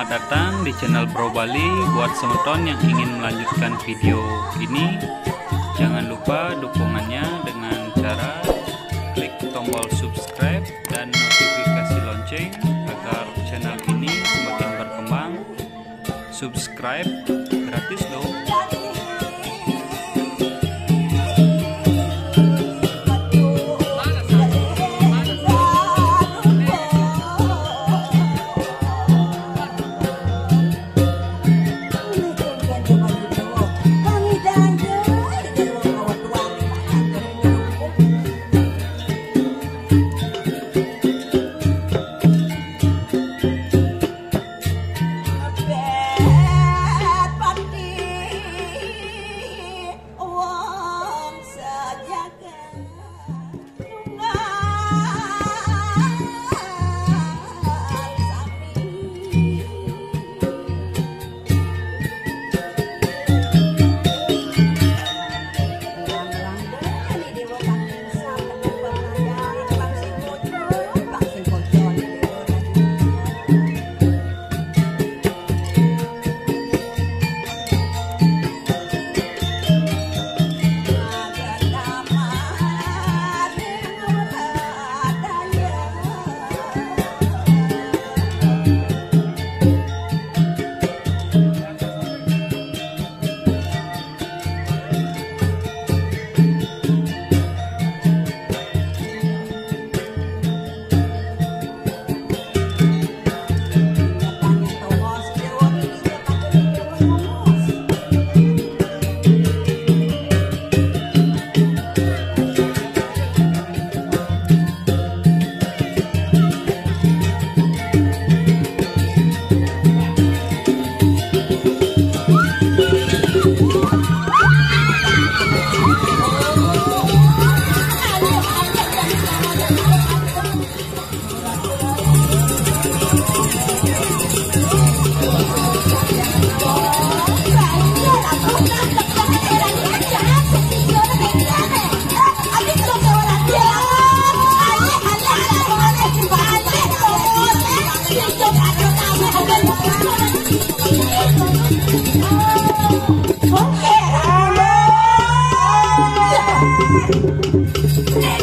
Selamat datang di channel Bro Bali. Buat semeton yang ingin melanjutkan video ini, jangan lupa dukungannya dengan cara klik tombol subscribe dan notifikasi lonceng agar channel ini semakin berkembang. Subscribe gratis loh.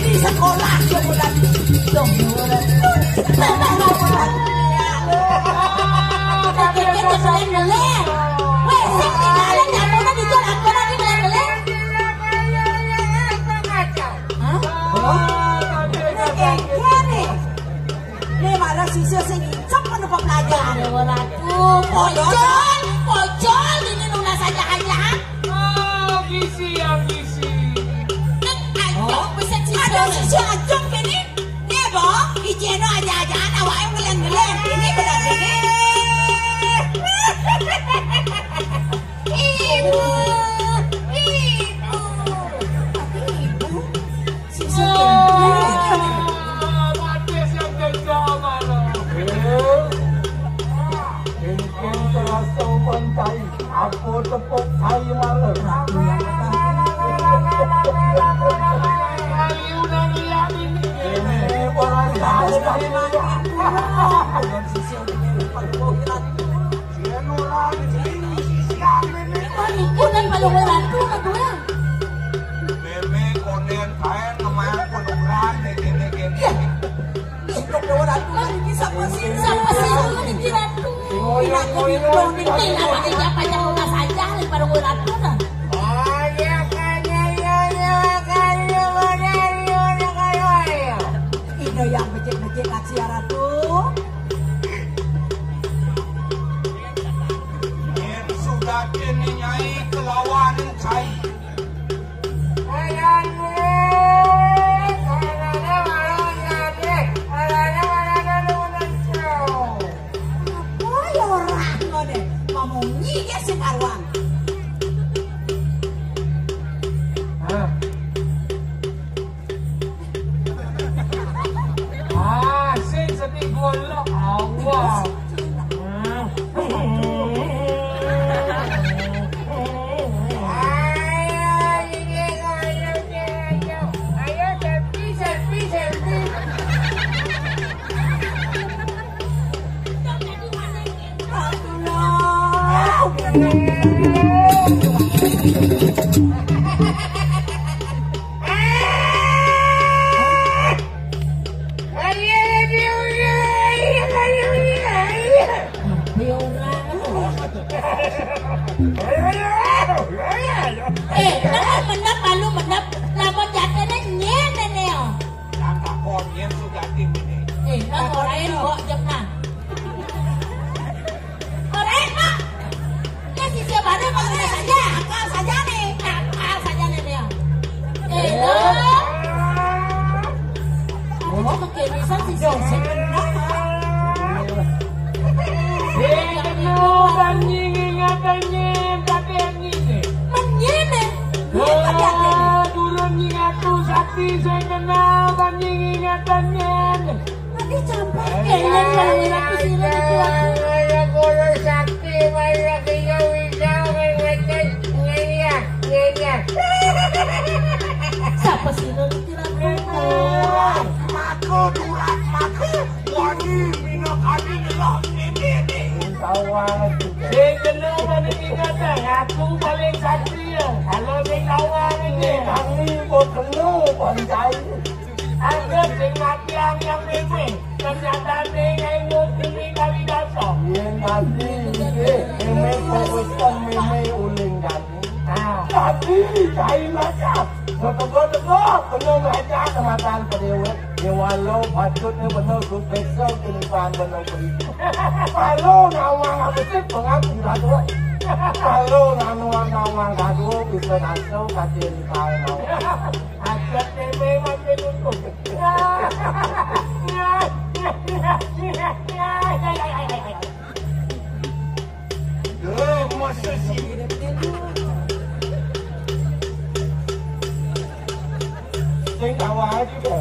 Di sekolah bulan dong bulan. Kita selain melek. Wes sing tinggalin nyamuna di jalan kono di melek. Nih malah siswa sing cep anu pelajaran. Pojol ini nuna saja aja. Gizi. Ada sisi ajong kini, nih boh, ijeno aja-ajaan awak yang ngeleng-ngeleng, ini benar ini. Ibu, sisi Mati siang jaga mana? Mungkin terasa pantai, aku tepuk kayu malam. yang becek-becek acara tuh sudah kini nyai kelawan cai Menep lalu menep lama jatene nyen neo. Langkah konyen sudah tim ini. Nang orain kok jepna. Orain Pak. Ya si siapa ada mengenai saja, akal saja nih, akal saja nih neo. Oh, kekinisan si Jose benar. Saya kenal dan ingatannya. Nanti sampai kalian kalau aku sini itu aku. Saya guru sakti, saya kaya wisau, ngenya. Siapa sih nanti tidak Durat maka, wani minyak kami ngelak ini. Tawang. Saya kenal dan ingatan, aku paling sakti ya. Kalau saya tawang ini, kami buat penuh pandai. Agak dengan yang bebe, ternyata dengan ini kali dasar. Yang nanti, ini fokuskan meme uling kami. Tapi saya macam, betul-betul penuh macam kemataan periwet. Ya walau patutnya benar tu besok kinipan benar begitu. Kalau nawang apa sih pengaku gado. Kalau nawang gado bisa nasau kajian kau nawang. Agak memang begitu. Masa sih. Saya kawal juga.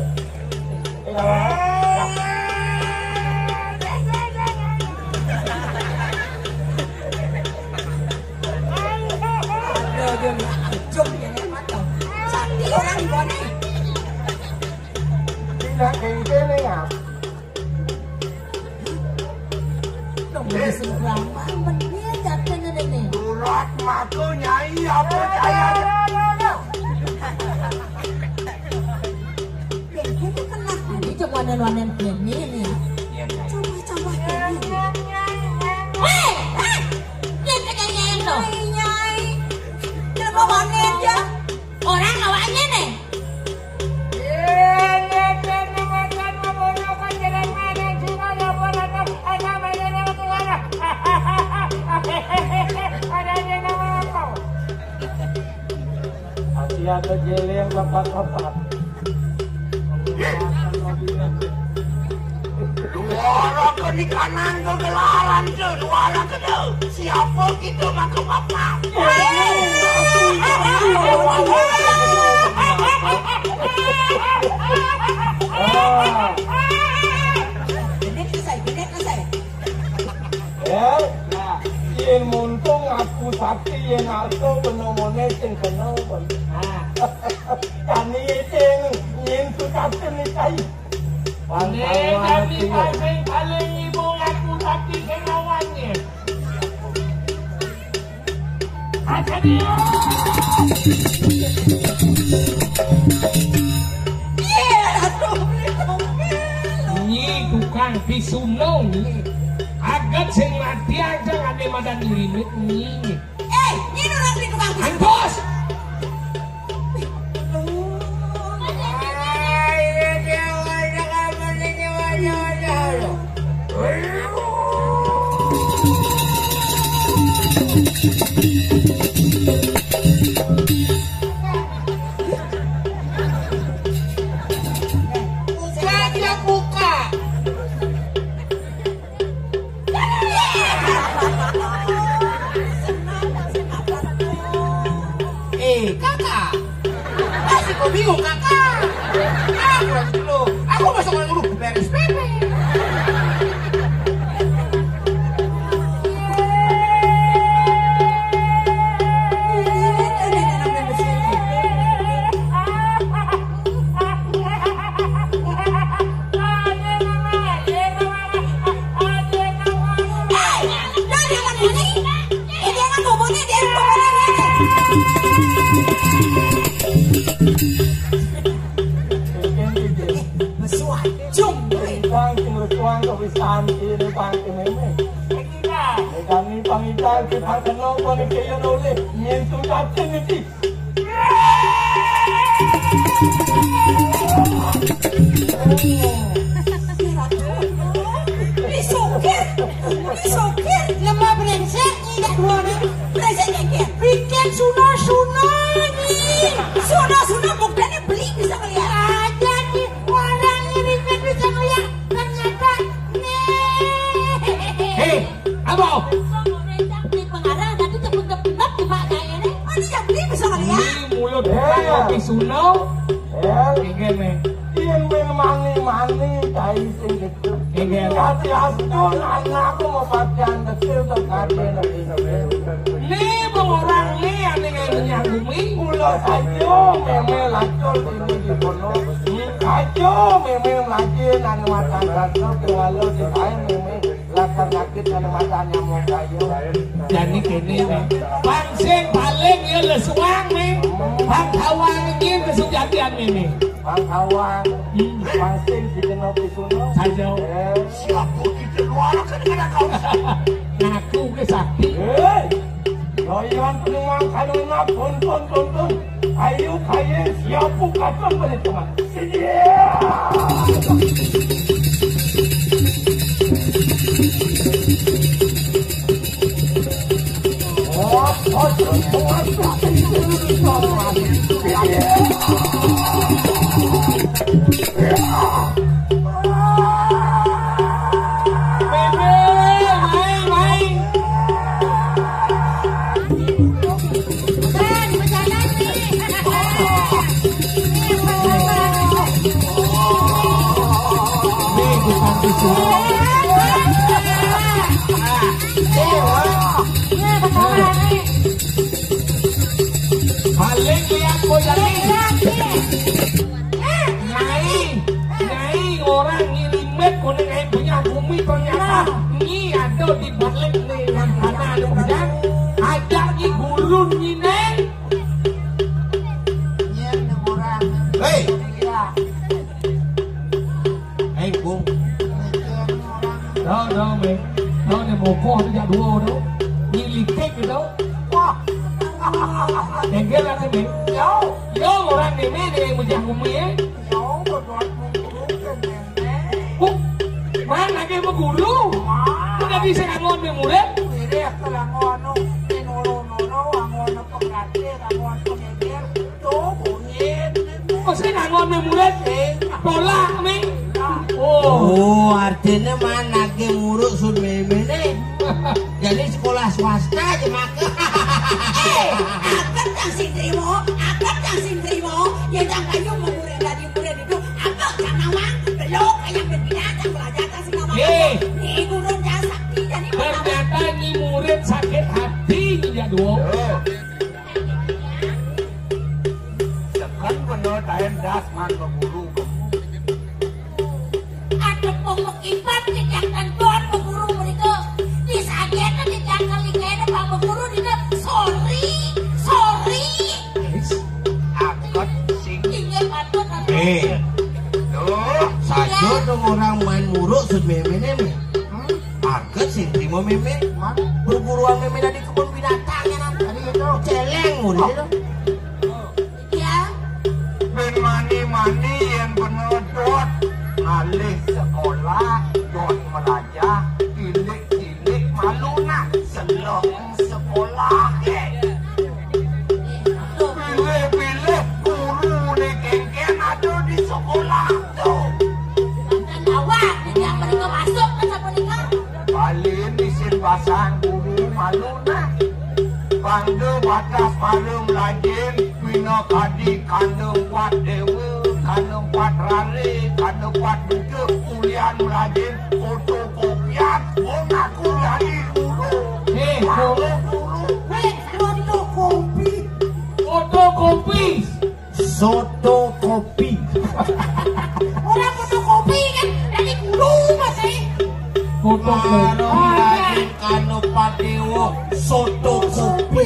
Tidak kengkene ya. Durat makanya iya percaya. Wanen ini nih. Coba ini. Hei, lihat kayaknya yang tuh. Nyai, jangan wanen ya. Orang awalnya nih. Hati-hati jeli yang lepat-lepat. Orang ke di kanan kegelaran ke orang ke siapa gitu maka bapak. Gede selesai. Ya, yen muntung aku sakti yen aku penomone sing kenal pun. Kami yen sakti ni kai. Pandai kami paling ibu aku sakti kenawannya. Ada dia. Ni tukang pisulong ni. Agak sing mati aja ngade madan limit ni. Ini orang di tukang pisau. Bos. Saya buka. Kakak, aku bingung kakak. Aku lagi dulu. Aku masuk orang dulu beres pepe. sing resuang kok wis santi ne pangke meme. Iki ta, kami pangitan ke pakno kon ke yo nole, nyen tu katen iki. Disokir, lemah brengsek, tidak buana, brengsek bikin suno nih, suno buktinya beli bisa ngeliat aja nih, orang ini kan bisa ngeliat, ternyata nih. Hei, apa? Di pengarah tadi tepuk-tepuk di makanya nih, mana yang beli bisa ngeliat? Ini mulut kopi suno, ingin nih. Yang mani cai sing gitu. Ingin hati asal anakku mau pacaran kecil tak ada lagi. Ini orang ni yang dengan bumi. Ulo saja memang lacol ini di bono. Saja memang lagi nang makan lacol kewalau di kain memang lakar sakit nang makan nyamuk kayu. Jadi kini nih, bang sing paling ya lesuang nih, bang kawang ini kesujatian ini. Bang Awang, Bang Sing di Keno Pisuno saja. Siapa kita luar kena kau? Ngaku ke sakti. Loyon penuang kaluna tonton. Ayo kaya siapa kata balik teman. Sini. Balik lihat Nyai orang ngirimet kuning ayam punya bumi ternyata ini ada di balik nih yang mana ada bujang ajak di gulun ini orang hei bung đâu mày đâu này một con nó dạo đua đâu như liệt kết gì đâu đèn ghé ra đây mày vô orang này mấy này một dạng cùng mía mana kayak begulu udah bisa ngon nih murid kok sih ngon nih murid bola nih oh artinya mana ke muruk sun meme nih jadi sekolah swasta aja maka Akad yang sindrimo, yang kayu murid dari murid itu, akad yang nawang, belum kayak berbinatang pelajaran si nama. Nih gurun sakti jadi ternyata nih murid sakit hati ya dong. Sekarang bener daen dasman berburu. Ada pokok ibat dijangkan tuan berburu mereka. Disagena dijangkan likena bang berburu itu. Sorry. Akad sing. Iya patut. Saja dong orang main muruk sud meme nih. Akad sing terima meme. Perburuan meme dari kebun binatangnya nanti itu celeng murid itu. Iya. Mani yang penodot alih sekolah dot melajah tilik maluna selok sekolah pilih guru nih kengken ada di sekolah tuh Dan awak yang mereka masuk ke sekolah. balik disin basan guru maluna pandu batas palung lajin pina kadi kandung kuat dewa kandung kuat rari kandung kuat buka kuliah lajin fotokopian bunga kuliah dulu fotokopi Orang fotokopi kan dari guru masih. fotokopi kanu padewo fotokopi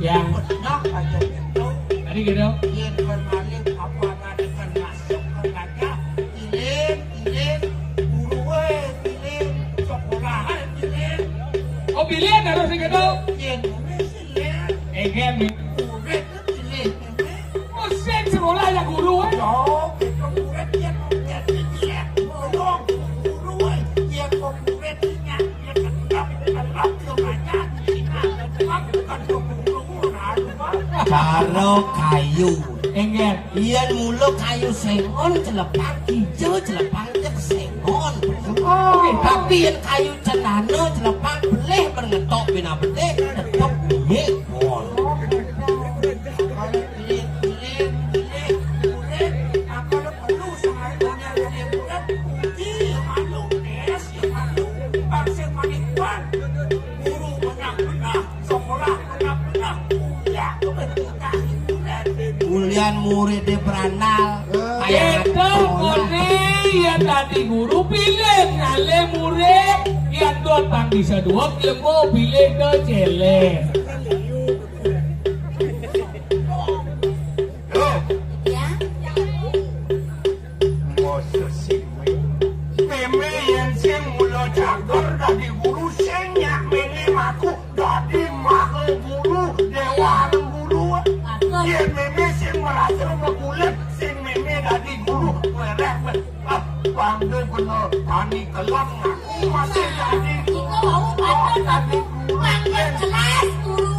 yang tadi gitu pilih harus diketahui. Yen silet. Egen nih. Murid itu silet. Mesin sekolah ya guru. Yo, kita murid yen jadi silet. Tolong guru yen murid nya yen tetap yo banyak Cina. Bukan guru Karo kayu. Egen. Yen mulu kayu sengon celepang hijau celepang cek sengon. Oh, Tapi yen kayu celana celepang beleh berngetok bina beleh tetep mekon. Kulian murid di beranal kayak Itu kone ya tadi guru pilih ngale murid yang datang bisa dua kilo pilih ke cele. Ya. Masa sih meme yang sing mula cager dari guru senyak mene maku dari mahal guru dewa guru yen meme sing merasa kulit sing meme dari guru merek pandai bener tani kelon ngaku masih jadi Iko mau pandai tapi mangkel kelas guru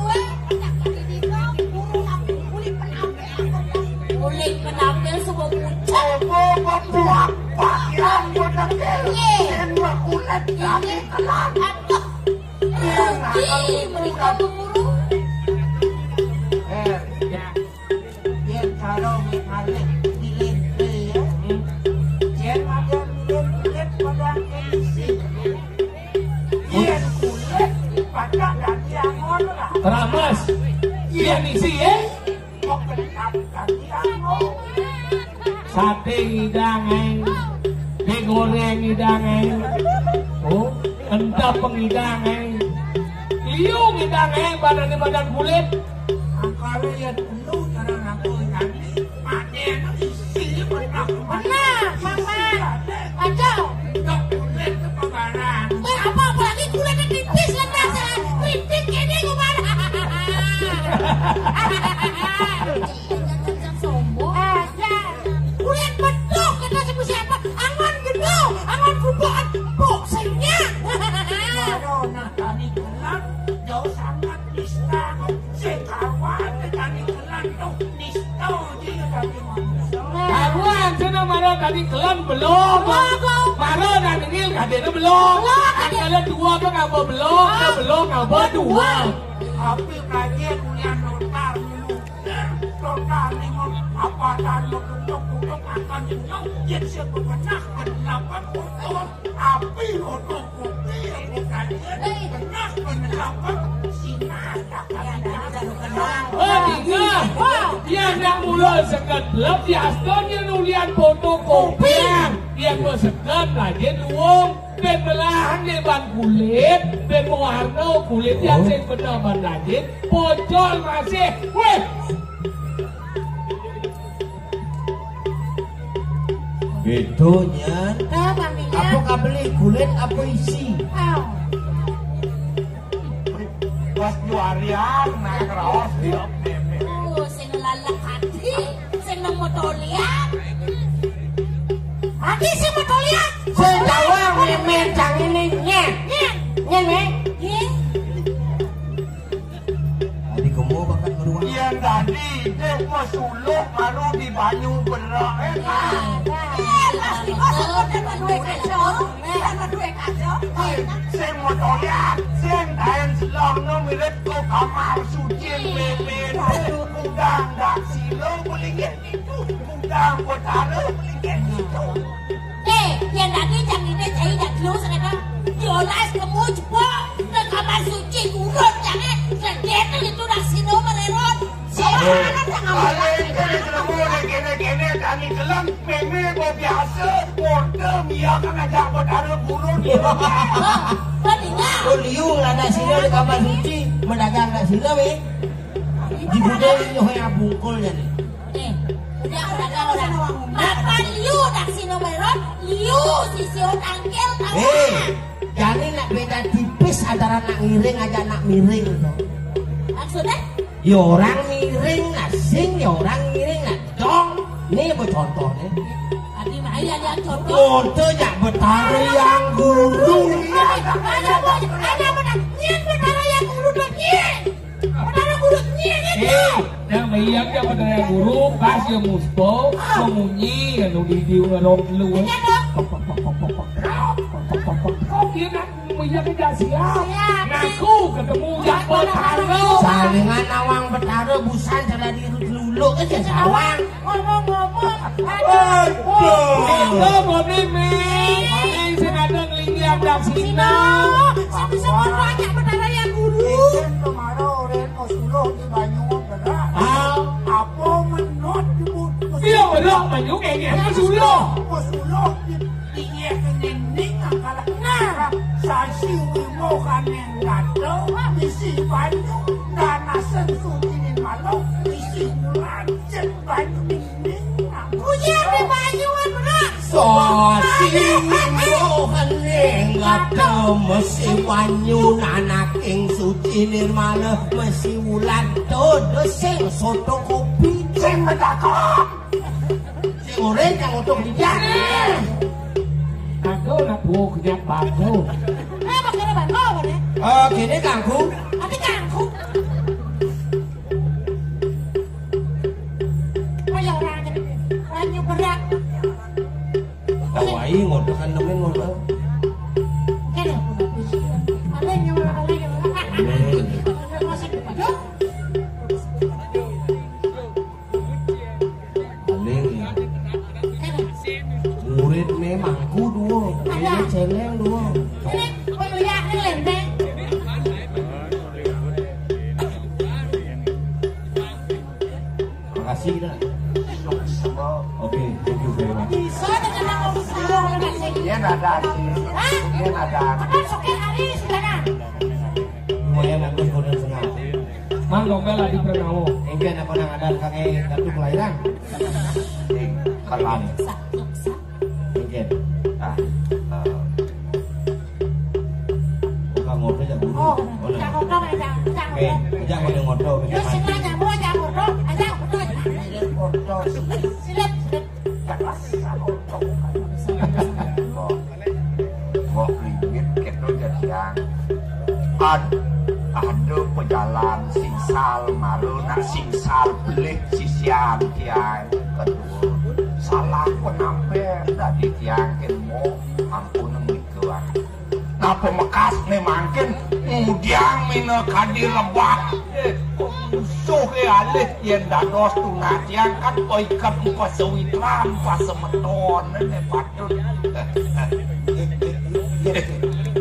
Kulit penampil semua pucat. buat pakaian model sing kulit dari kelon Rugi menikah guru. yen karo mikalik dilente ya yen ada kulit pada isi yen kulit pada dadi angon lah Ramas, iya isi ya. kok kenap dadi angon Sate ngidangeng, digoreng ngidangeng, oh, entah pengidangeng, liung ngidangeng badan kulit. kalau yen penuh cara ngaku nanti panen isi benak Benar, Mama. Aduh. dok kulit ke pabaran Apa apalagi kulitnya tipis kan rasa kritik ini gimana? Jangan sombong. Kulit beduk kita sebut siapa? Angon gedung, angon kubuan, boxingnya. Corona tani kelan jauh sangat nista sekawan tani kelan tuh nista dia tadi manusia Karuan sana maro tadi kelan belum. Maro dan ini kadena belum. Angkala dua apa ngapa belum? Belum ngapa dua. tapi kajian kuliah notar notar limon apa dan untuk akan jenuh yang sebenarnya kenapa kotor api untuk kopi kajian benar kenapa sinar Oh, tiga. Yang nak mula sekedlep di astonnya nulian fotokopi. Yang bersekat lagi luang. Dan belahan di ban kulit. Dan mewarna kulit yang sebenar ban lagi. Pocol masih. Weh. Itu nyan. Apa beli kulit apa isi? pas juarian naik raos dia Sing lalak hati, sing nomotolian. Hati sing motolian. Sedawa memen cang ini nyen. Nyen me. Tadi kamu bakal keluar. yang tadi deh masuluk baru di banyu berak Sing motorian, sing dayan selang no miret ko kamar suci memen. Udang dak silo boleh itu, udang kotara boleh itu. Yang tadi jangan ini saya tidak terus karena Yolas kamu jebol ke kamar suci urut jangan kegiatan itu dah sino menerot. Siapa jangan Kene tani kelang meme bo biasa, modem ya kan ngajak kotara burung. Oh liung lah nak sila di kamar suci. Mendagang nak sila be. Di budaya ini yang bungkulnya nih. Apa liu dah sino menerot? Liu sisio tangkel tahu. Jadi nak beda tipis kesadaran nak ngiring aja nak miring tuh. Maksudnya? Ya orang miring nak sing, ya orang ngiring nak dong. Ini apa contohnya? Adi mah iya lihat contoh. Contoh ya Betara yang Guru. Ada mana? Nyen Betara yang Guru dan nyen. Betara Guru nyen itu. Yang meyang dia Betara Guru pas dia muspo memunyi anu di ngerok lu. Kok dia nak meyang dia siap. Ngaku ketemu yang Betara. Salingan awang Betara busan cara diruluk aja sawang. Ngomong-ngomong. Itu mobil Ming sengadang lingiam dak sino. Sampai semua banyak Betara yang Guru. Kemarin Osuluh di Banyuwangi benar. Apa menot di Dia benar Banyuwangi kayak Osuluh. Osuluh di kening angkala. Nah, sasi wimo kaneng gato misi Banyu dana sensu kinin malau misi bulan cek Banyu ning. Punya di Banyuwangi benar. Sasi mohan ngata mesi Banyu nanaking suci nirmala mesi wulan todo sing soto kopi Sing medakok. sing oren kang untuk dijak. Aku nak buah kenyak batu. Makanya bangko benar. Gini kangku Tapi kangku. Kaya orang Banyu berat. tawai ngotot kan nemen ngotot. Kaya udah pusing. Alay yang masih Banyu. Murid memang kudu, ini celeng dua. Ini pemilihan lembeng. Makasih dah. Oke, thank you very much. So dengan aku suruh ngasih. Dia nada sih. Hah? Dia nada. Apa sokir hari sudah nak? Lumayan aku kodon setengah. Mang Gombel di Pernawo. Engken apa nang ada kakek kartu kelahiran? Kalam. Engken. Ah. Bukan ngotot ya guru. Oh, jangan ngomong aja. Oke, jangan mau ngotot. Yo sengaja mau jangan ngomong aja. Silap. Kok limit gitu jadian. Ada pejalan singsal malu nak singsal belik sisian tiang kedua salah penampilan dari tiang ilmu ampun mikuan. Nah pemekas nih makin mudiang mina kadi lebak musuh alih yang dados tunat yang kan oikat muka sewitram pas semeton ini patut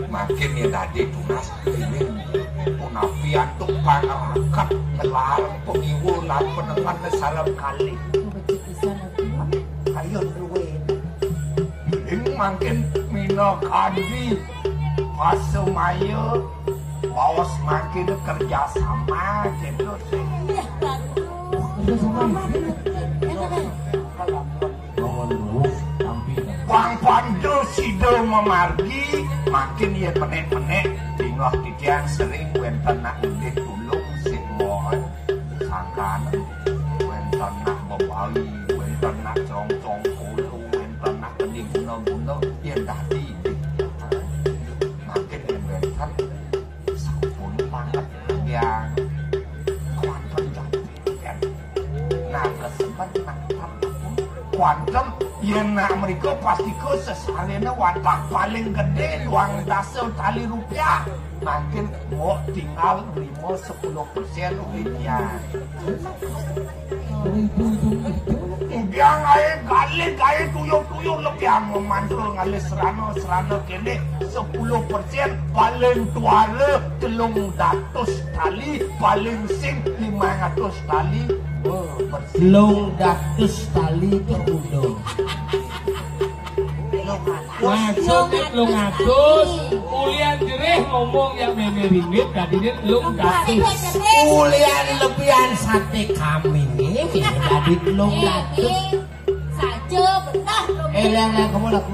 makin ya tadi tunas ini punapian tuh pangarakat ngelarang pengiwulan penengan salam kali ayo duwe ini makin mina kadi pas semaya bawas makin kerja sama gitu sih Bang Pandu sido memargi makin ya penek-penek tinggal titian sering wenten nak indih tulung sing mohon sangkan wenten nak bebawi wenten nak cong-cong pulu wenten nak kening guna-guna yang tadi makin yang wenten sampun banget yang kuantum jatuh nah kesempatan kuantum yang nak mereka pasti ke sesalina watak paling gede uang dasar tali rupiah makin mau tinggal 5-10% duitnya biang air gali tuyuk-tuyuk lebih memantul ngali serana kene 10% paling tuara 300 tali paling sing 500 tali Long datus tali terundung. Maksudnya lu ngatus, kuliah jerih ngomong yang ringgit tadi dia lu ngatus. Ulian lebihan sate kami ini jadi long datus. Saja benar. Yang kamu laku.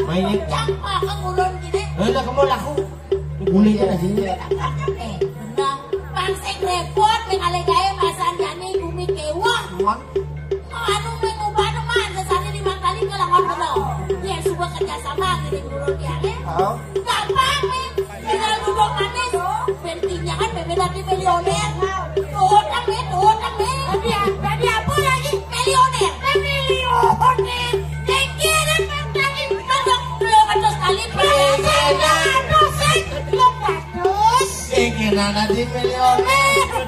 Mainnya. Jangan makan ulun gini. Kamu laku. Boleh kan sini? Benang, pangsek repot mengale gaya pasan jani bumi kewa. Anu mengubah teman sesane 5 kali kelangan betul. Dia suka kerjasama gini dulu dia gampang nih. Tinggal duduk manis. Pentingnya kan berbeda di milioner. Utang nih. Tadi apa lagi? Milioner. Kira lagi belum ada sekali Kena di milioner,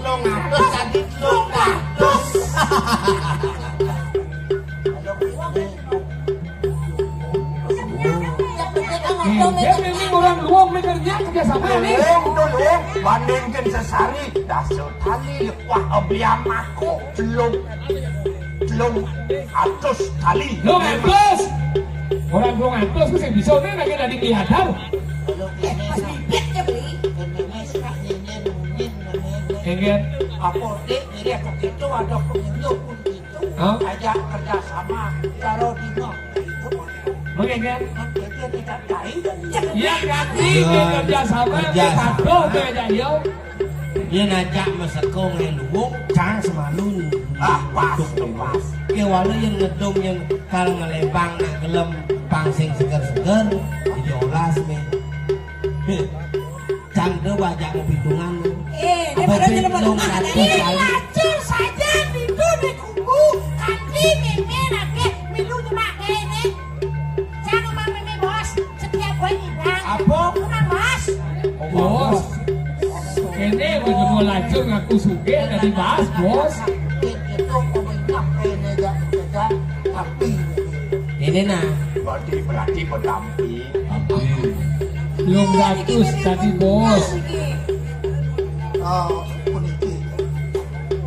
lo ngatus tadi lo ngatus. Dia memang orang luang bekerja kerjasama nih. Tolong, bandingkan sesari dasar tali wah obliam aku belum atus tali. Lo ngatus. Orang lo ngatus ku sing bisa nih lagi dari kelihatan. Enggak. Apotek jadi aku gitu ada pengunjung pun gitu. Ajak kerjasama taruh di no. Mengenai Dia tidak kait. ya ganti kerjasama satu beda yo. Dia ngajak masekong yang luwung, cang semalun. Pas. Ke walau yang ngedong yang kalau ngelebang nak gelem pangsing seger-seger, diolas me. Cang tu bajak hitungan. Daripada telepon lacur saja itu di kubu kanti meme nake minum cuma ini jangan mang meme bos setiap gue hilang Apa? mang bos Bos. Ini mau lacur ngaku suge dari bahas bos. Itu pemerintah negara tapi Ini nah. berarti pendamping. Belum ratus tadi bos. Puniki.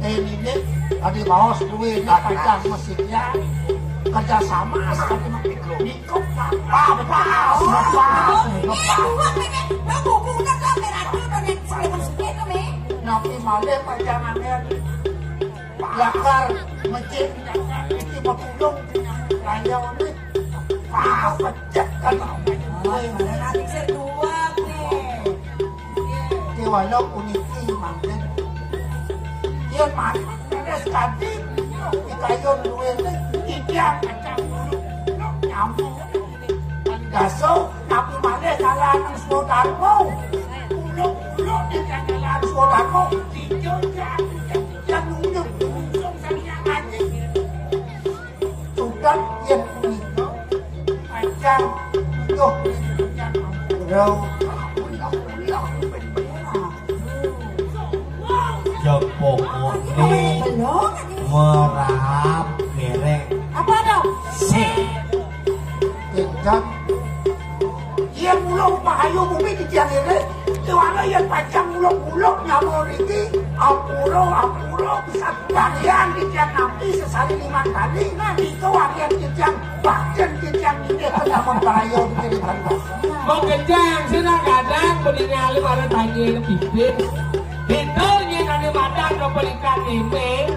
Ini tadi kaos duit pegang mesinnya kerjasama sekali mikro apa buku udah kamera tuh dan yang selalu segitu nih nabi malah pajangannya bakar masjid itu berpulung raya ini pecah kan nanti berdua nih walau puniki manten dia mati ada sekali dikayon duit ikan nyambung gaso tapi malah jalan saudarmu uluk di jalan saudarmu hijau yang nunjuk saja aja sudah yang puniki panjang tuh rau Pokok ini merahap merek apa dong dan dia mulung pahayu bumi di tiang ini Tuhan yang panjang mulung-mulung nyamur ini apuro bisa bagian di tiang nanti sesali 5 kali itu yang di tiang bagian di tiang ini penyamun pahayu di tiang Mau kencang sih kadang meninggalin ada tanya bibir. Hitonya nanti madang no berikan ime.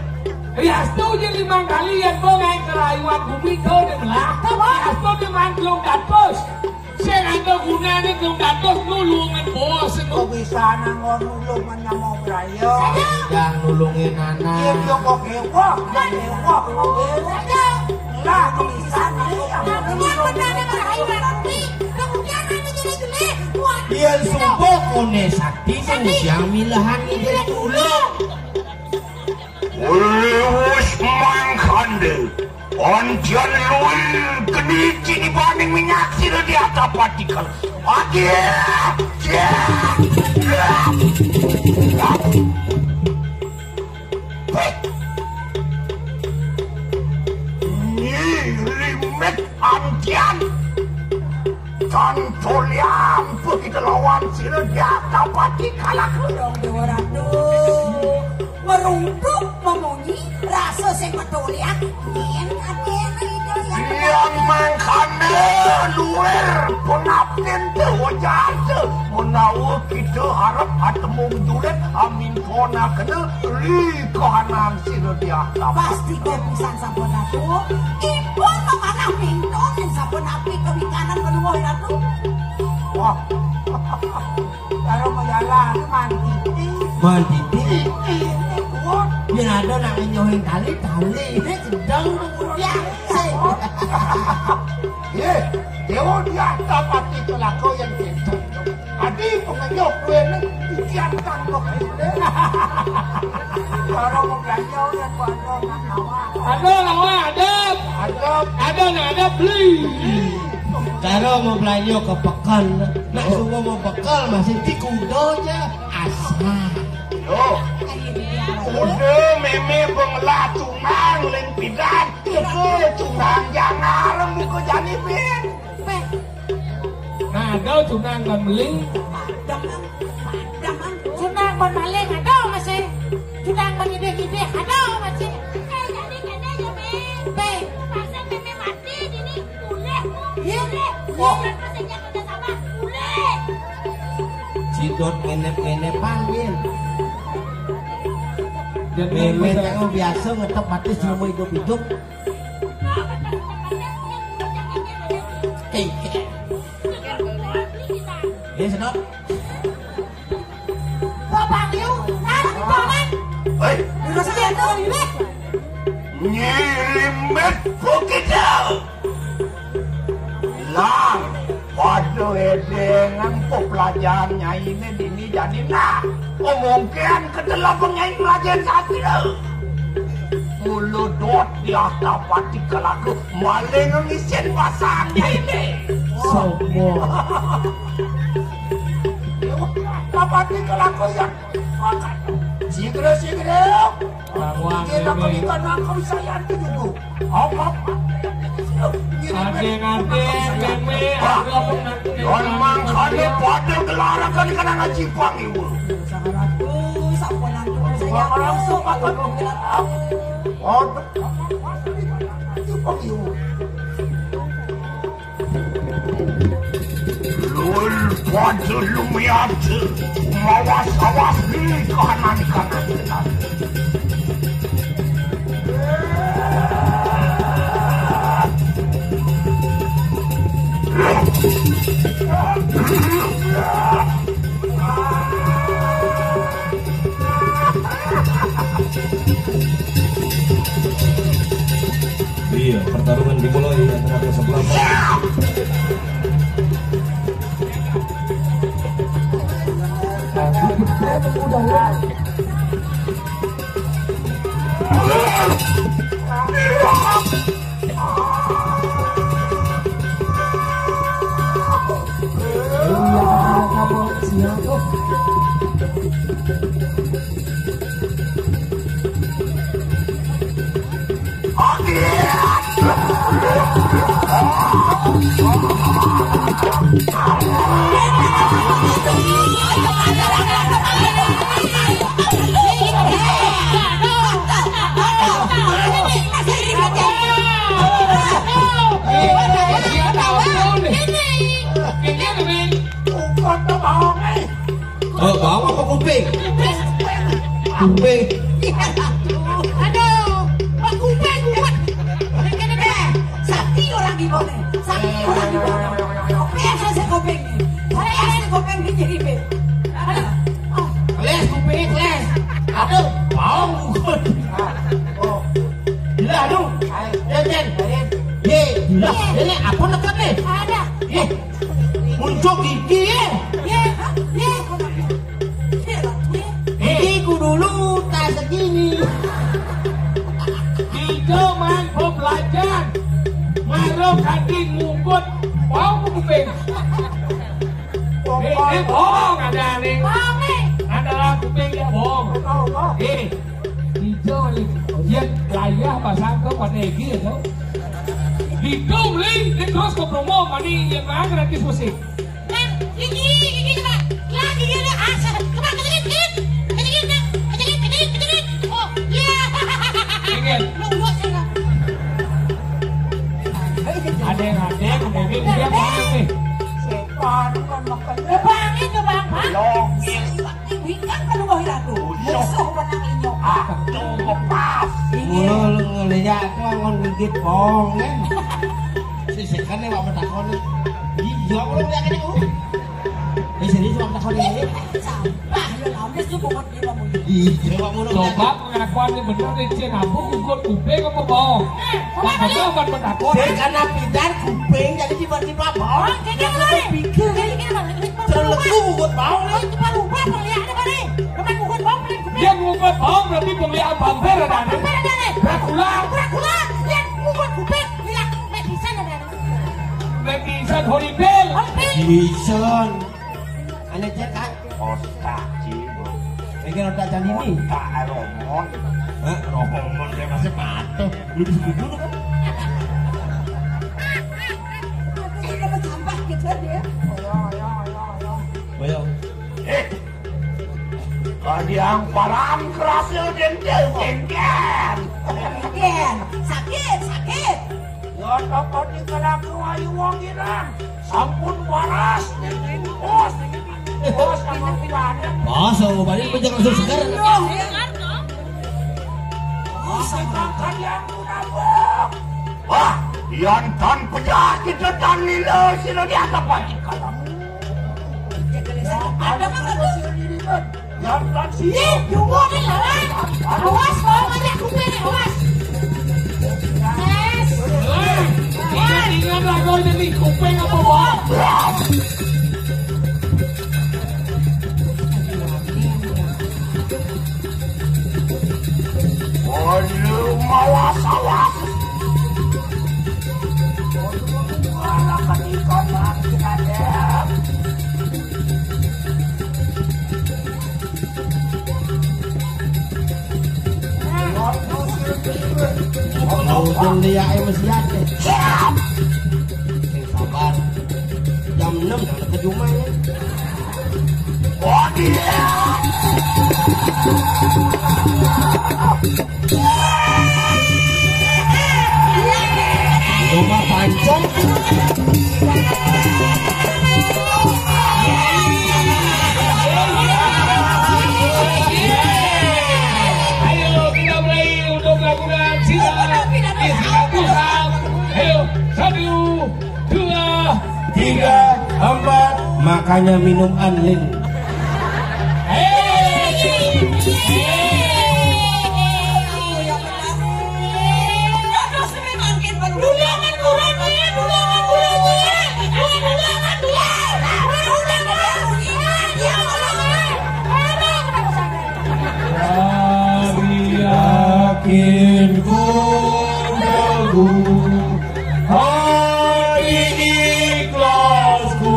Riastu jadi 5 kali yang bongai kerayuan bumi itu adalah Riastu di mantlung datos. Saya nggak gunanya kelung datos nulungan bos. kok bisa nangon nulungan nyamuk rayo yang nulungin dia anak. kok kewok lah kok bisa nih Dia sumpah kone sakti yang milahan ini dulu. Lewis mangkande Onjan luil gede cini banding minyak sila di atas partikel Rimet antian Tantoliam begitu lawan sila di atas partikel merunduk memunyi rasa sing petulian yang mangkane luar penapten tewajar menawa kita harap atemu julet amin kona kena li kahanan sila di atas pasti kau pisan sampun aku impun memanah pinton yang sampun api kewikanan penuh aku wah Karo majalah mandi. Mandi. Kuat. Yen ada nak nyohin tali ini sedang ya. Ye, dewa dia dapat itu lagu yang gitu. Adi penganyok gue nih ikan tangkap ini. Karo belanja yang kuat Ada lawa ada beli. Karo mau belanja ke pekan. Nak semua mau bekal masih di kudonya asal. Yo, udah meme pengelah tunang len pidan. Ye, tunang yang ngarem muka jani bin. Nah, ada tunang kan beli. Tunang ban maling ada masih. Tunang ban ide-ide ada masih. Jadi kena aja men. Pasal meme mati ini boleh. Bukan pasal yang udah sama boleh. Cidot ngene panggil. Meme tengok biasa ngetep mati selama hidup. Ya sedot. Bapak liu, paman. Hei, Udah sekian tuh ini. nyirimet begitu. Lah, pada dengan pelajarannya ini jadi nah. Mungkin kedelapannya ini pelajaran saat ini. Mulu dot dia dapat dikelaku maling ngisiin pasangnya ini. Semua. Dapat dikelaku yang makan. Sigre. Kita berikan aku saya itu dulu. Apa? Jangan mangkanya pada gelarakan karena ngaji pang ibu. Langsung akan menggelar. Lul pada lumiat, awas di kanan. Iya, pertarungan dimulai antara sebelah. Oh, bawa apa kuping? Kuping. Aduh, Pak Kuping kuat. Kene deh. Sakti orang gimana? Biasa sih Kuping. Saya Kuping di jadi be. Les kuping, les. Aduh, bau. Oh. Gila, aduh. Jen. Ye, gila. Ini apa dekat nih? Ada. Ye. Muncul gigi ya. Ye. Gigiku dulu tak segini. Hijau mangkuk belajar. Marok hati ngukut. Bau kuping. Ini bohong ada nih. Bohong nih. Adalah kuping ya bohong. Hijau nih. Dia layah pasang ke pada Egi ya. Hijau nih. Dia terus ke promo. Mani yang mana gratis musik. Gigi coba. Lagi dia asal. Kemana kejadian? Oh, iya. Lu sih. Ada yang dia bohong nih. Sepan kan makan. Bang itu bang. Longin. Ikan kan lu bawa itu. Musuh menang inyok. Aduh, lepas. Mulu ngeliat aku ngon gigit bohong kan. Sisekannya wak bertakon. Iya, aku lihat ini. Ini jadi cuma tak kali ini. Sampah ya lah, dia suka buat dia mau. Iya, kamu Coba pengakuan ini bener nih Cien, aku ikut kuping apa bohong? Makanya obat penakut. Dia karena pindah kuping jadi tiba-tiba bohong. Kayak dia mulai. Kayak dia mulai. Terleku buat bohong nih. Itu baru buat penglihat apa nih? Kemarin buat bohong nih. Dia ngumpet bohong berarti penglihat vampir ada nih. Dracula. Dracula, lihat buat kuping, lihat netizen ada. Netizen horrible. Jason. Ane cek kan? Otak Cik. Pengen otak jadi ini. Otak Romon. Hah? Rohomon dia masih patuh. Lu disebut dulu kan? Ini dapat sampah gitu dia. Bayang. Kadiang param kerasnya jengkel. Ken, sakit. Ya dapat dikelak ayu wong irang. Sampun waras nih bos. Bos sama banyak. Masa balik penjara langsung sekarang. Makan yang nabok. Wah, yantan penyakit dan nilo silo di atas pagi kalam. Ada mana tuh? Yantan sih. Ih, jumbo nih lah. Awas, mau ngajak kuping nih, awas. Ingat lah kau jadi kuping apa bohong? Aduh, mawas. Anak ketika mati kadang. Ujung dia masih ada. Sabar. Jam 6 nak ke rumah ni. Oh dia. Rumah panjang. Ayo kita mulai untuk lakukan silat. Ayo, 1, 2, 3, 4. Makanya minum anlin. Yakin ku teguh hari ikhlasku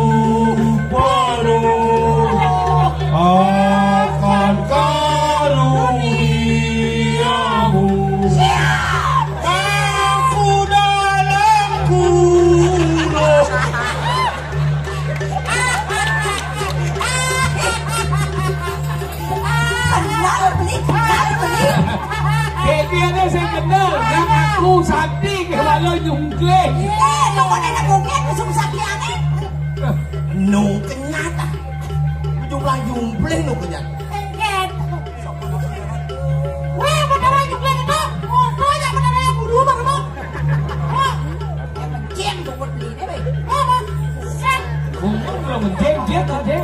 penuh akan karuniamu. Aku dalam kurung. Kayaknya saya kenal, yang aku sakti kalau nyungkling. No kenyata. Jumlah jumpling no kenyata. Belum menjengjet aja.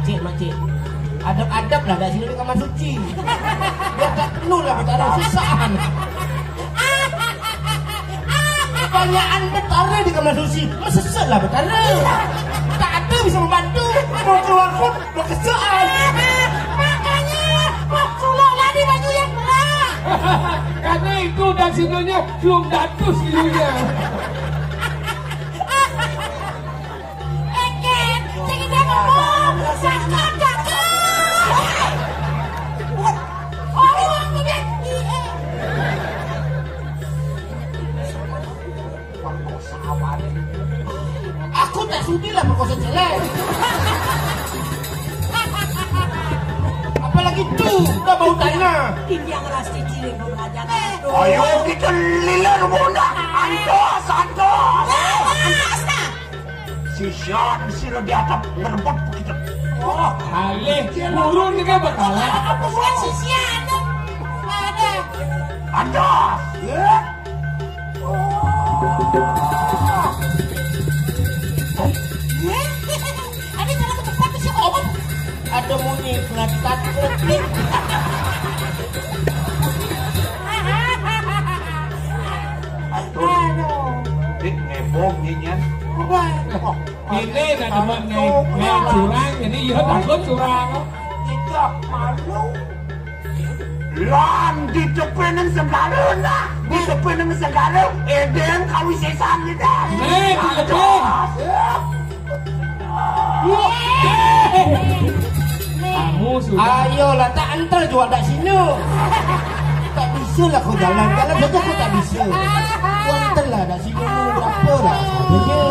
Makcik. Adab-adab lah dari sini ke kamar suci. Biar tak penuh lah betara sisahan. Kebanyakan betara di kamar suci. Mesesek lah betara. Tak ada bisa membantu. Mau keluar pun mau kesaan. Makanya suluk lah di baju yang berat. Karena itu dan silunya belum datus silunya. Eken, saya kita ngomong. Sakit, Aku tak sudi lah perkosa jelek. Apalagi tu, dah bau tanah. Ini yang keras cicilin belajar. Ayo kita lilir bunda. Andos. Si Sean silo di atas ngerebut kita. Oh, halih, burung ni kan bakalan. Apa bukan sisian? Ada. Andos. ada muni pelatat kuping. Aduh. Dik ngebong nyenyan. Ini dah demen nge curang, jadi ya takut curang. Tidak malu. Lan di depan ng segala na. Di depan ng segala. Eden kawisesan kita. Di depan. Kamu sudah. Ayo lah tak antar juga dak sini. Tak bisa lah kau jalan-jalan saja kau tak bisa. Kau antar lah dak sini berapa dah harganya.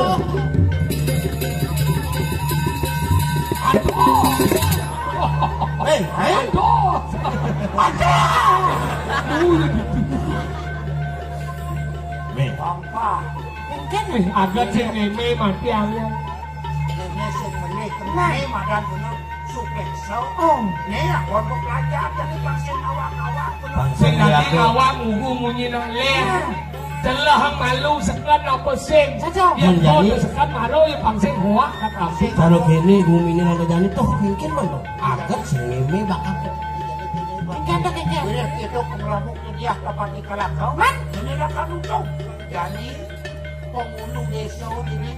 Agak cengeng mati aja. Ini madan benar supek so. Oh, ini ya kalau belajar jadi vaksin awak-awak. Sing nanti awak ngugu munyi nang len. Celah malu sekat apa sing. Ya kau sekat malu ya pangsin hoa kata sing. Kalau gini bumi ini ada jani tuh mungkin mana? Agak sengeme bakal. Kata kata. Benar itu pengelamuk dia dapat dikalah kau. Man, ini lah kan kau. Jadi penghulu desa ini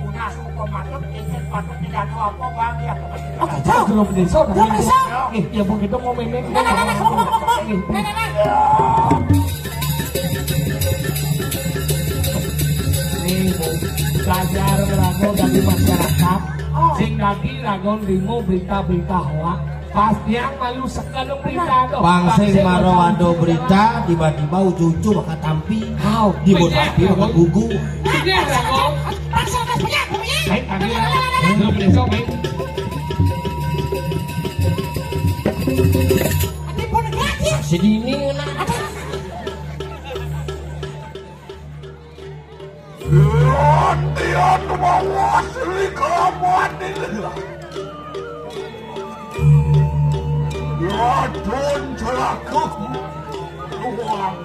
punya suku matut ini patut tidak tahu apa bang dia. Oke, jauh belum desa. Belum desa. Ya begitu mau memek. Belajar belagu dari masyarakat, sing lagi lagon demo berita-berita hoak, pasti yang malu sekali berita tu. Pangsing marawado berita tiba-tiba cucu bakal tampi, di bawah tampi bakal gugu. Ini lagon. Paksa kas punya. Baik, tadi belum besok baik. Tapi pun gratis. Sedini nak. Dia mau asli kelamuan ini. Ya Tuhan celaka. Ruang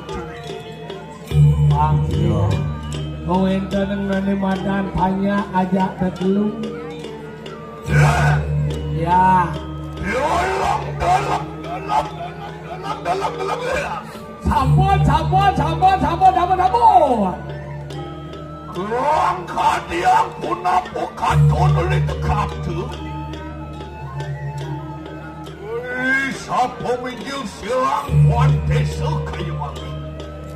Bang, kau ente dengan madan tanya ajak terkelung. Ya. Sampun. Ruang kadiang punah bukan tulis dekat tu. Siapa minjil silang puan desa kayu wangi.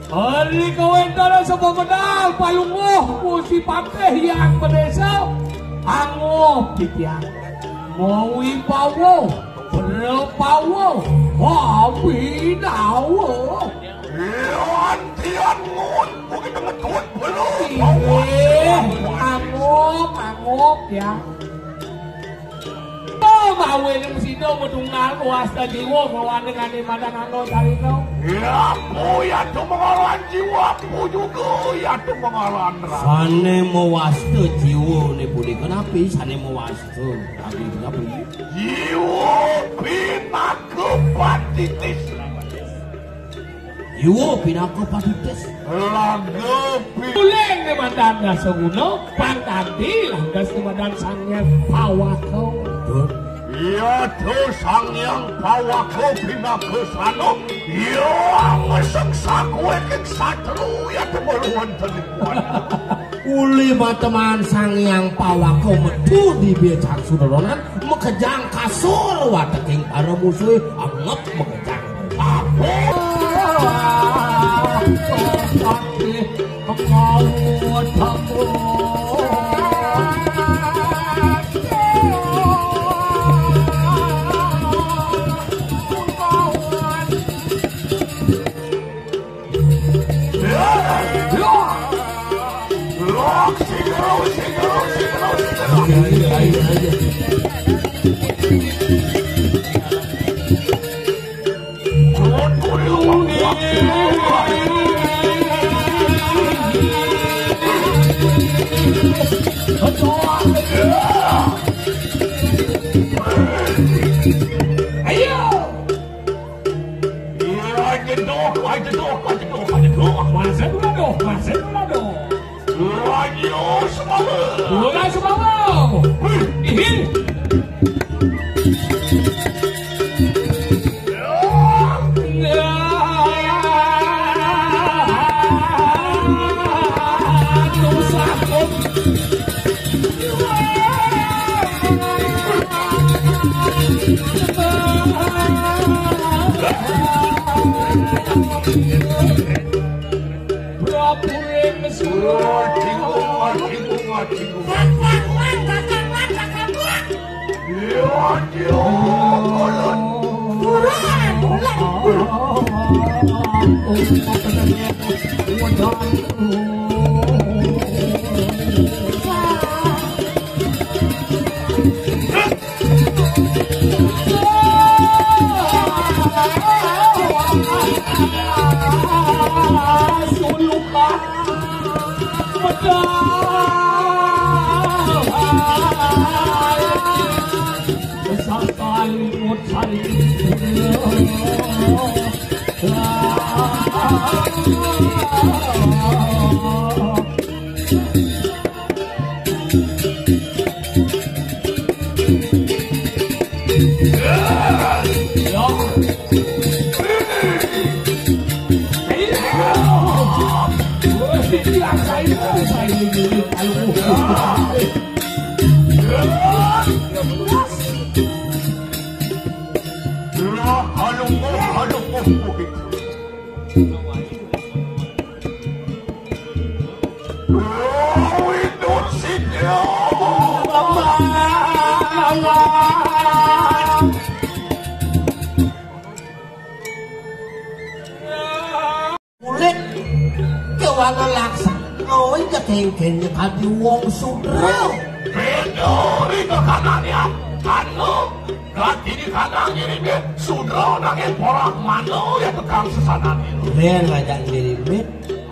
Hari kau ente dan semua menal palungoh musi pateh yang berdesa. Angoh titiang. Mawi pawo. Berpawo. Wabi nawo. Tian ngun begitu ngetut belum. Angop ya. Mawe yang mesti do medungal wasta jiwa kawan dengan imadan ando cari kau. Ya, ya tu mengalan jiwa, juga ya tu mengalan rasa. Sane mewastu jiwa ni budi kenapa? Sane mewastu. Tapi kenapa? Jiwa bina kepatitis. Jiwa bina kepatitis. Lagepi. Uleng ni mandan seguno, pangkati langgas ni mandan sangnya pawa kau. Ya tu sang yang bawa kau bina ke sana. Ya mesengsa kue kek satru ya tu meluan terlibat. Uli teman sang yang pawa kau metu di becak sudolonan mekejang kasur wataking para musuh anggap mekejang. Apa? Kau tahu.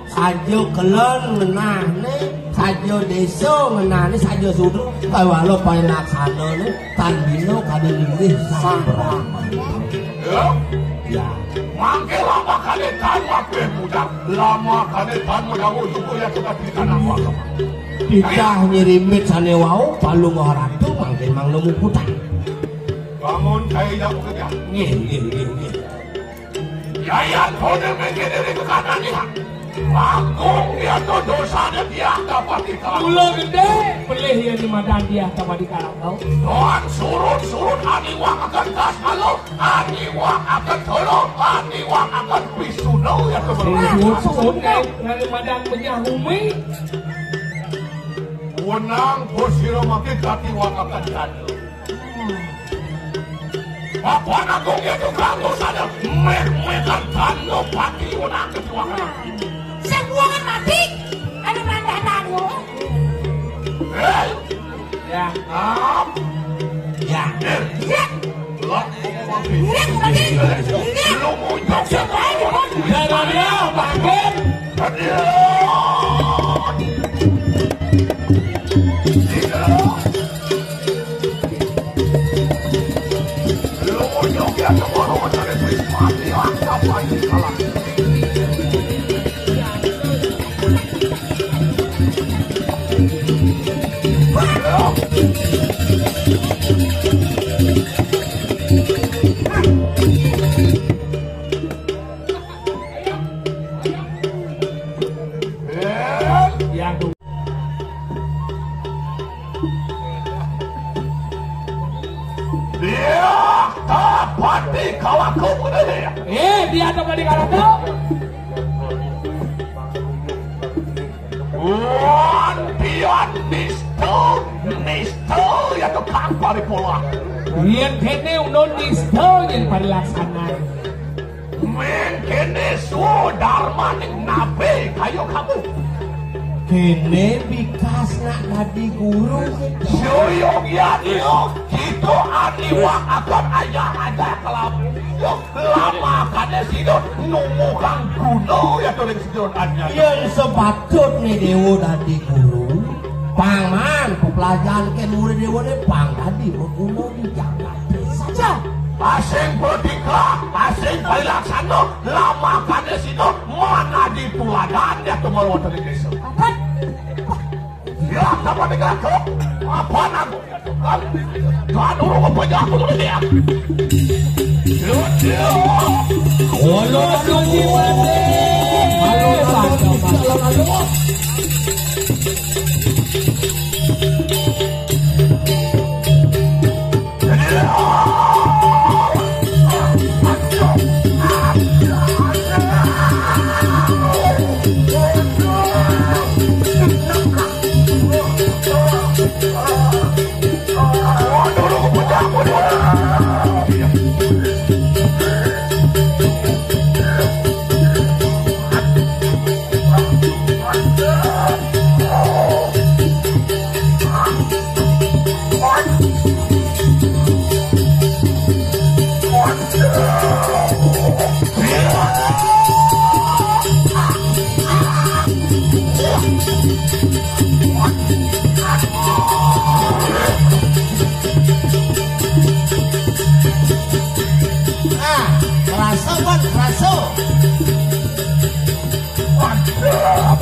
Sajo kelon menane, sajo deso menane, sajo sudro. Kalau pai laksana ne, tan bino kade linggih sambrang. Ya. Mangke lama kade tan waktu muda, lama kade tan muda ujuk ya kita kita nama. Kita nyirimit sane wau, palung orang tu mangke mang nemu putang. Bangun kayak yang kerja. Nggih. Ya kode mengenai ke kanan ya. Agung dia tuh dosanya dia dapat dikalahkan. Ulo gede, pelih ya di madan dia dapat dikalahkan. Tuhan surut aniwang akan kas malu, aniwang akan tolong, aniwang akan pisuno ya kebetulan. Surut dari madan menyahumi. Wenang posiro makin kati wang akan tadu. Bapak Agung itu kamu sadar, mekan tanu pati wenang ketuakan. Sembuangan mati. Ada mandanan lo. Ya. Ya. Lu mau nyoksa. Dia makin. Lu mau nyoksa semua orang dari mati apa ini salah. Dia dapat dikalahkan. Pion nisto ya tuh kang paripurna. Rian kene unon nisto yang parilaksana. Men kene Dharma ning nabe kayo kamu. Kene bikas nak nadi guru. Suyong ya dio kita aniwang akan ayah ada kelabu. Lama kade sidon numukan kuno ya tuh ning sidon anya. Yang sepatutnya dewa nadi guru. Paman pelajaran ken murid dewa ne pang tadi berkuno di Jakarta saja. Asing berdikah, asing pelaksana, lama kade sidon mana di tuladan ya tuh meluat dari desa. Ya, apa negara ke? Apa nago? Aduh, apa ya aku tuh dia? Halo,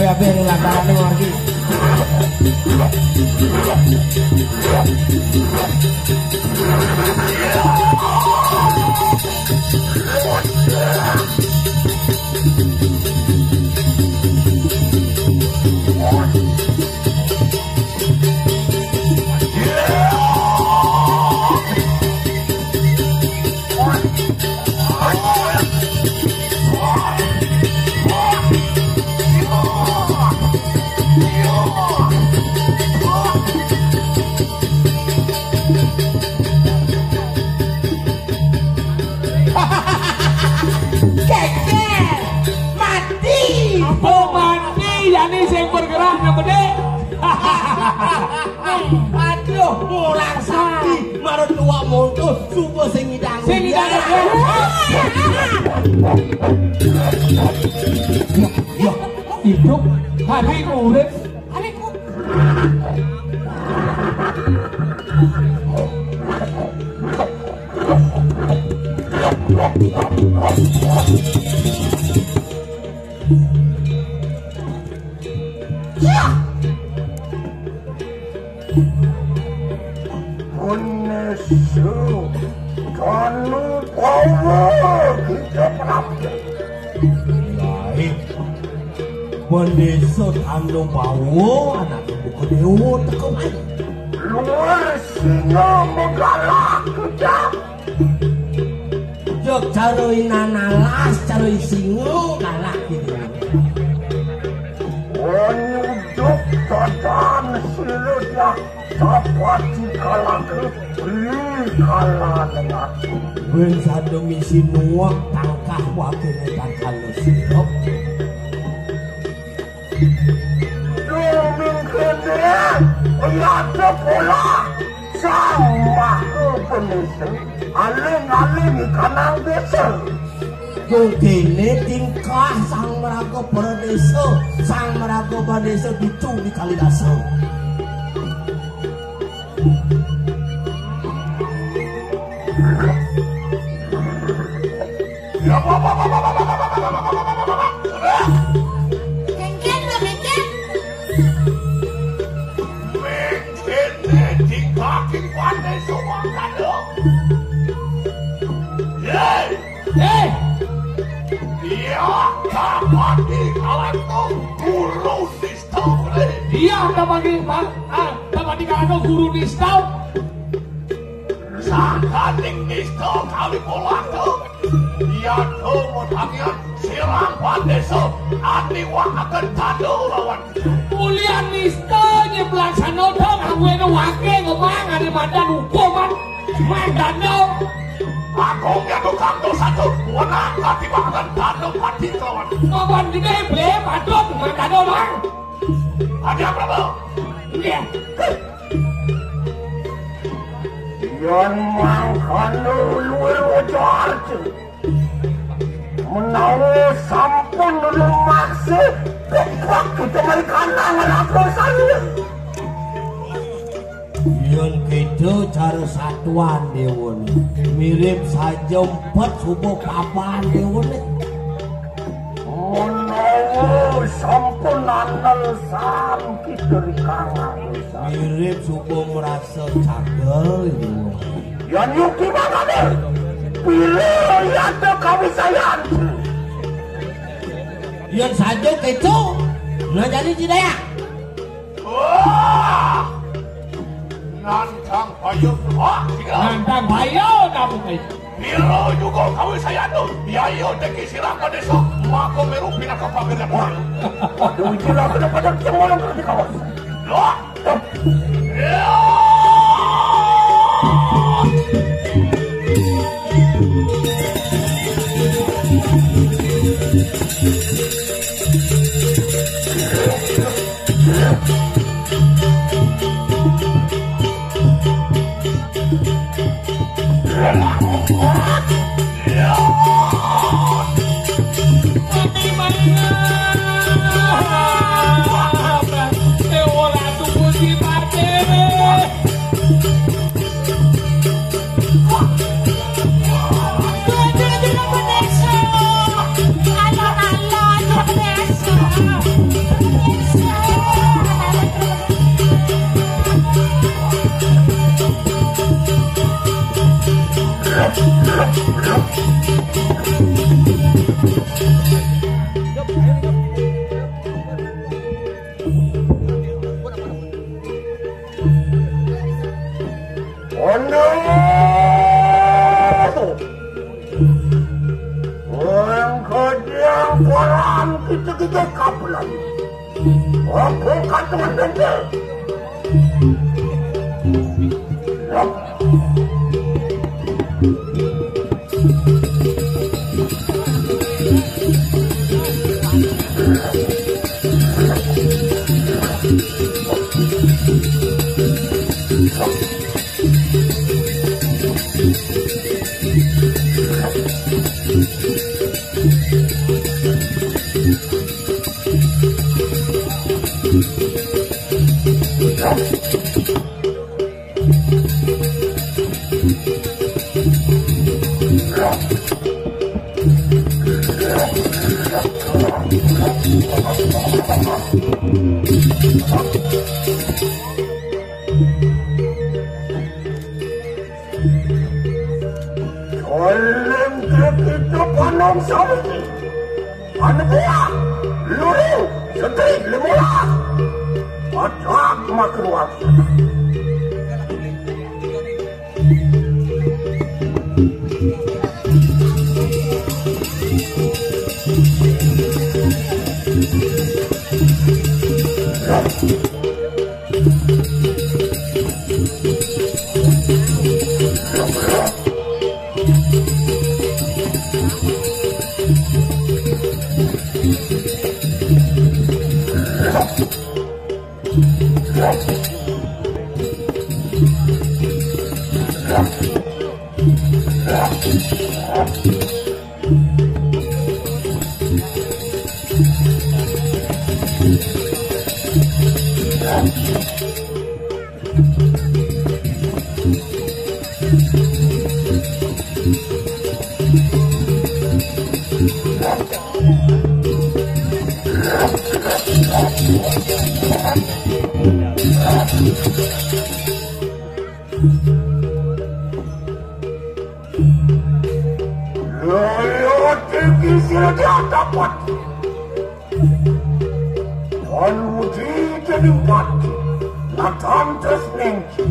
Apa yang lantaran lagi? Aduh, mulang sakti marut tua monto subuh sing ngidang. Yo, hidup hari urip. Mendeso tandung bawo anak buku dewo teko main luar singa megalak kejam jok caroi nanalas caroi singo galak gitu Wanyuduk tadan silutnya dapat dikalah beri kalah dengan ben sado misi nuak tangkah wakilnya tangkah lo sirop Duming kemudian ada pula sama kepenisa aleng-aleng ikanang desa Gini tingkah sang meraga Pradesa sang meraga Pradesa itu di Kalidasa ya Dia dapat dikatakan guru nistau. Sakating nistau kali polako. Dia kemudian silang padeso. Ati wakakan tado lawan. Mulia nistau nyeblang sanodong. Aku wake ngomong ada mandan hukuman. Mandano. Aku nggak kantor satu. Wana tapi bahkan tado pati kawan. Ngomong gede ble padot mandano bang. Ada berapa? Iya. Yang mangkan luar wajar tu. Menawa sampun belum maksud. Kekak kita mereka nangan aku saya. Yang kita cara satuan Dewan mirip saja 4 subuh papan Dewan Menawa sampun nandal samkit dari kangen. Mirip suku merasa cagel itu. Yang yuk gimana nih? Pilih yang kami sayang. Yang saja keco, nggak jadi tidak. Wah, nantang payo semua. Nantang bayo kamu kayak. Bilo juga kami sayang tuh. Ya iyo teki silakan desa. Mako meru pindah ke pagernya baru. Aduh, gila benar-benar cemol di kawasan. Loh, ya. Kita kapelan. Oke, kantongan bengkel. Oleh kita panong sawi, anak buah, luring, setrik, lemulah, atak makruat. Dapat dan uji jadi mati nathan tersenengki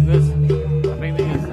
Guys, apa ini guys?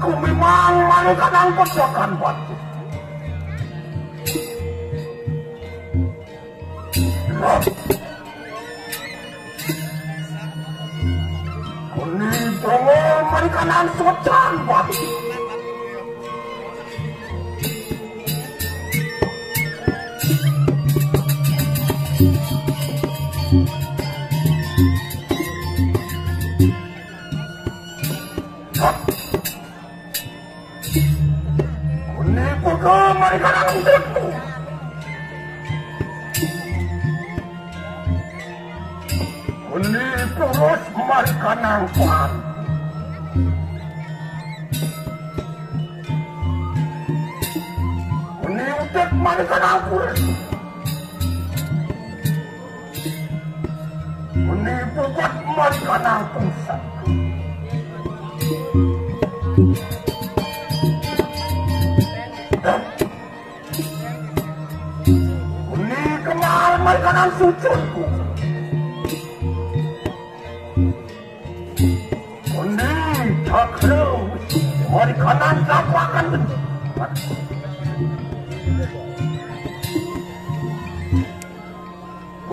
Ku memang malaikat angkut akan batu. Ini dong merikanan socan pak. Ini bodoh merikanan socan. Ini terus merikanan socan. Ini udah merikanan socan. Ini buat merikanan socan. Ini kemal merikanan sucunku. Ini cakra merikanan sapakan.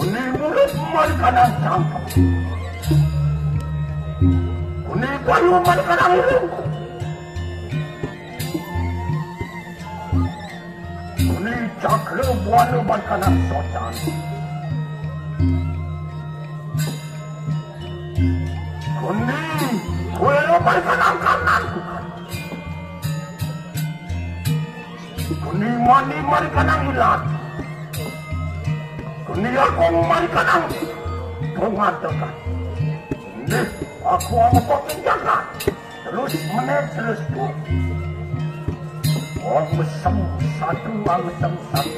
Ini mulut merikanan sampah. Ini kayu merikanan ilmu. Ini cakra buana merikanan socan. Ini kuelo merikanan kanan. Ini mani merikanan ilat. Ini aku merikanan pengatakan. Ini aku pakai jaga. Terus terus tu. Orang mesem satu, orang mesem satu.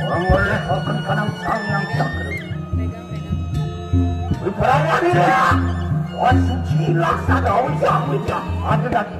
Orang oleh akan kanang sang yang cakra. Berperangnya dia. Wan suci laksana ujah. Ada lagi.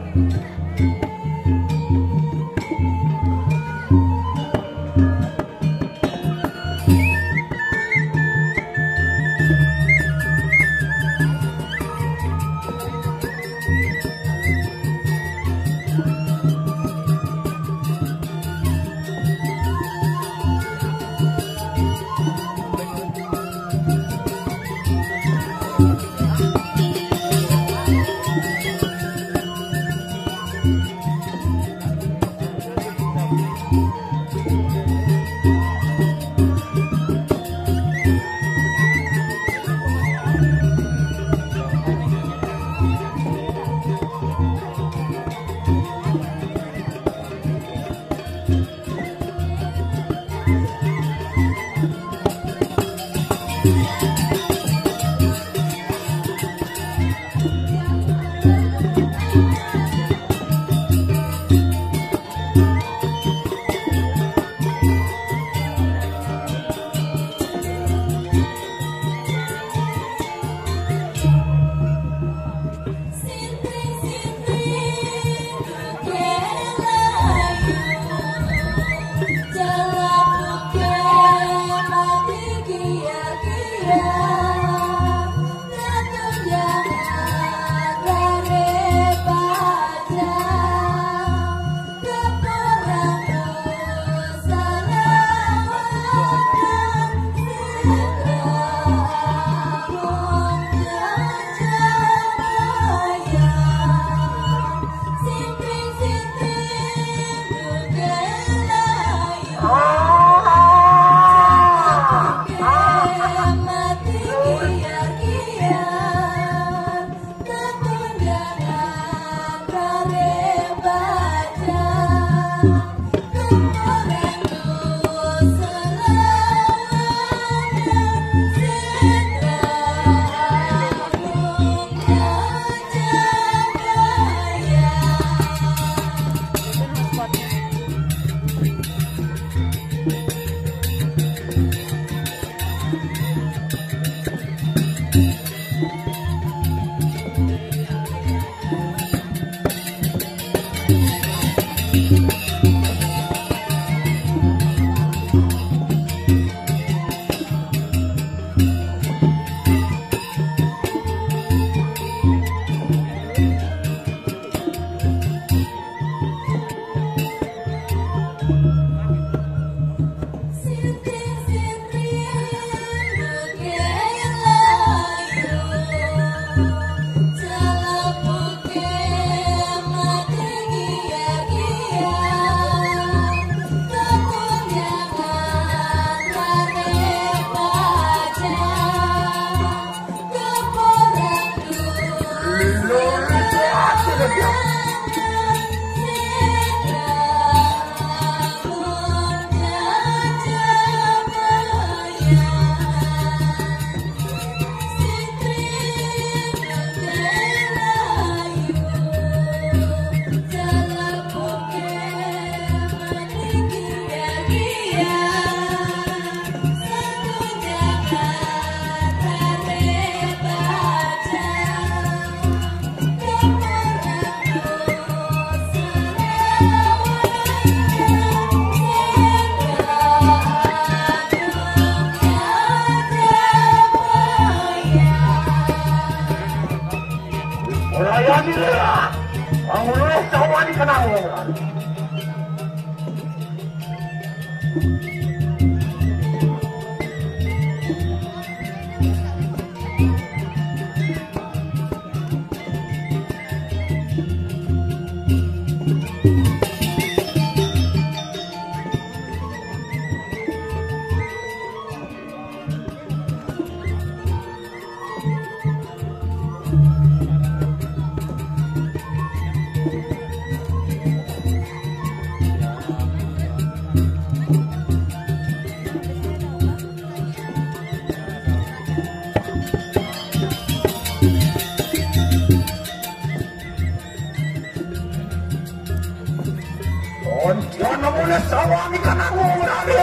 Jangan boleh sawang ikan aku berani.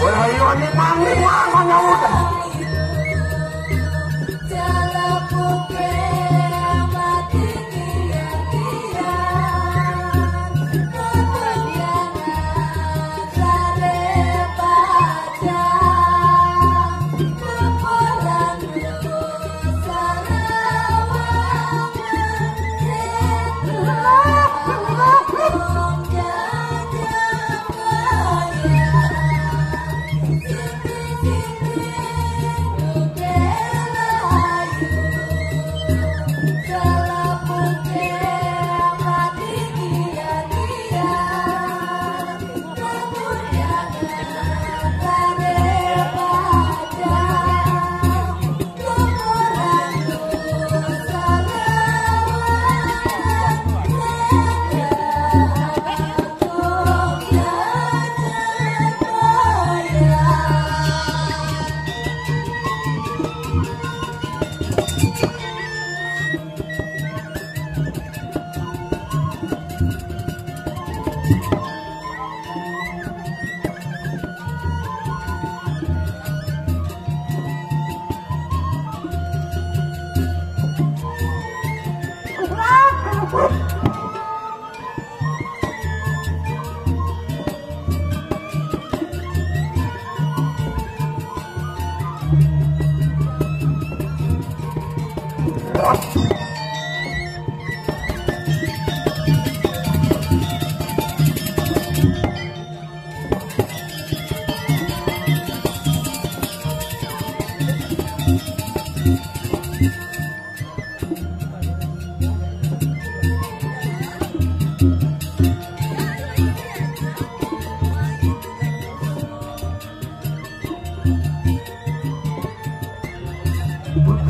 Ayo ni mangi mana udah.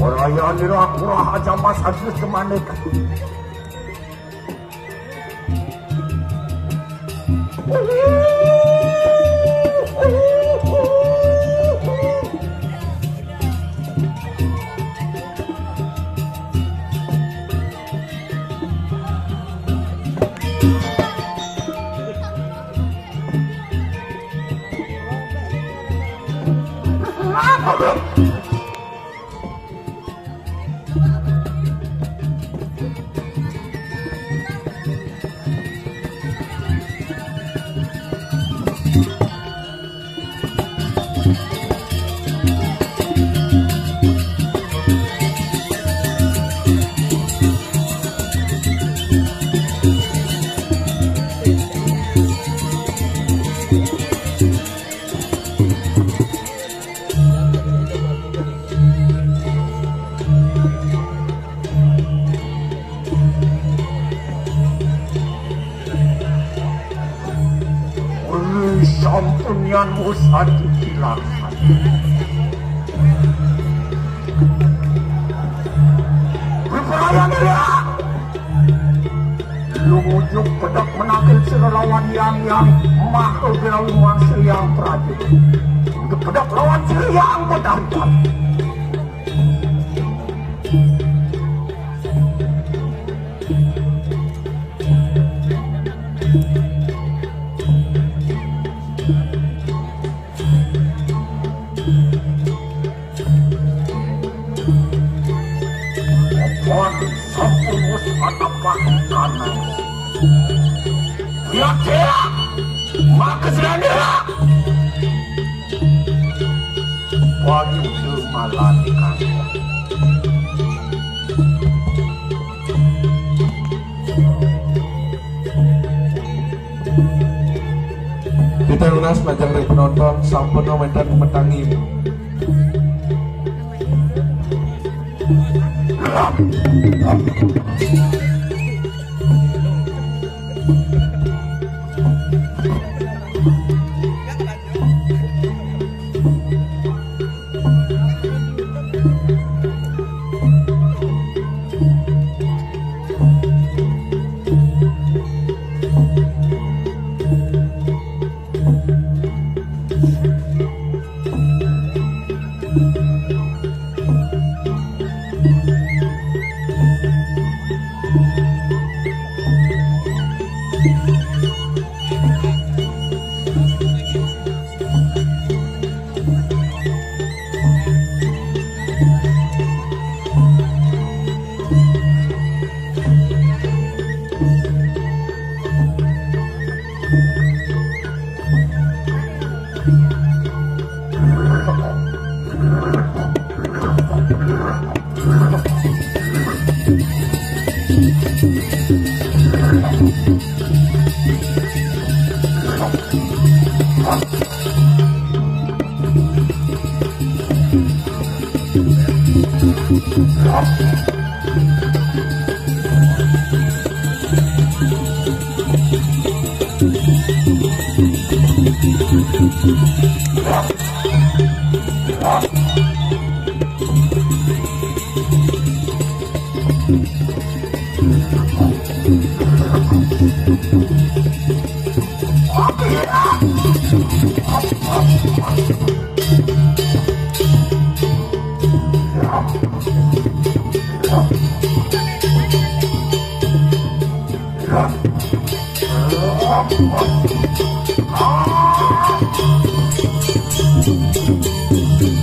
Perayaan ini aku aja mas habis kemana kan? Sampunianmu satu dilaksanakan. Perayaan dia, lu ujuk pedang menakil lawan yang mahal berawan seriang prajurit. Untuk pedang lawan seriang pedangkan. Sampun atap kanan. Ya, maka sedang dia. Wajib malah dikasih. Kita lunas lajang dari penonton sampun medan metangi.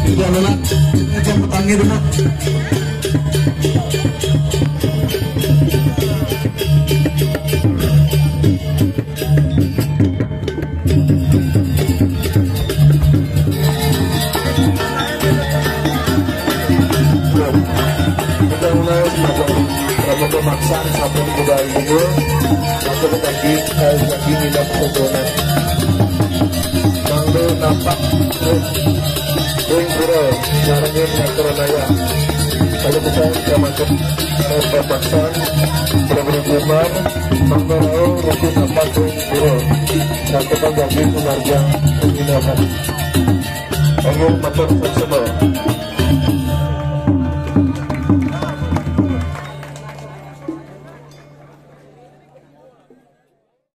Tidak lelak, akan petangnya dulu. Kita mulai sebagai pemaksaan sampai budaya dulu. Masuk ke kaki minat keturunan. Mangdo nampak Wing Pura, caranya Nakaranaya. Kalau kita masuk pemaksaan berhubungan Mangdo rukun nampak Wing Pura. Satu kaki pengarjang penginapan. Anggur macam tersebut.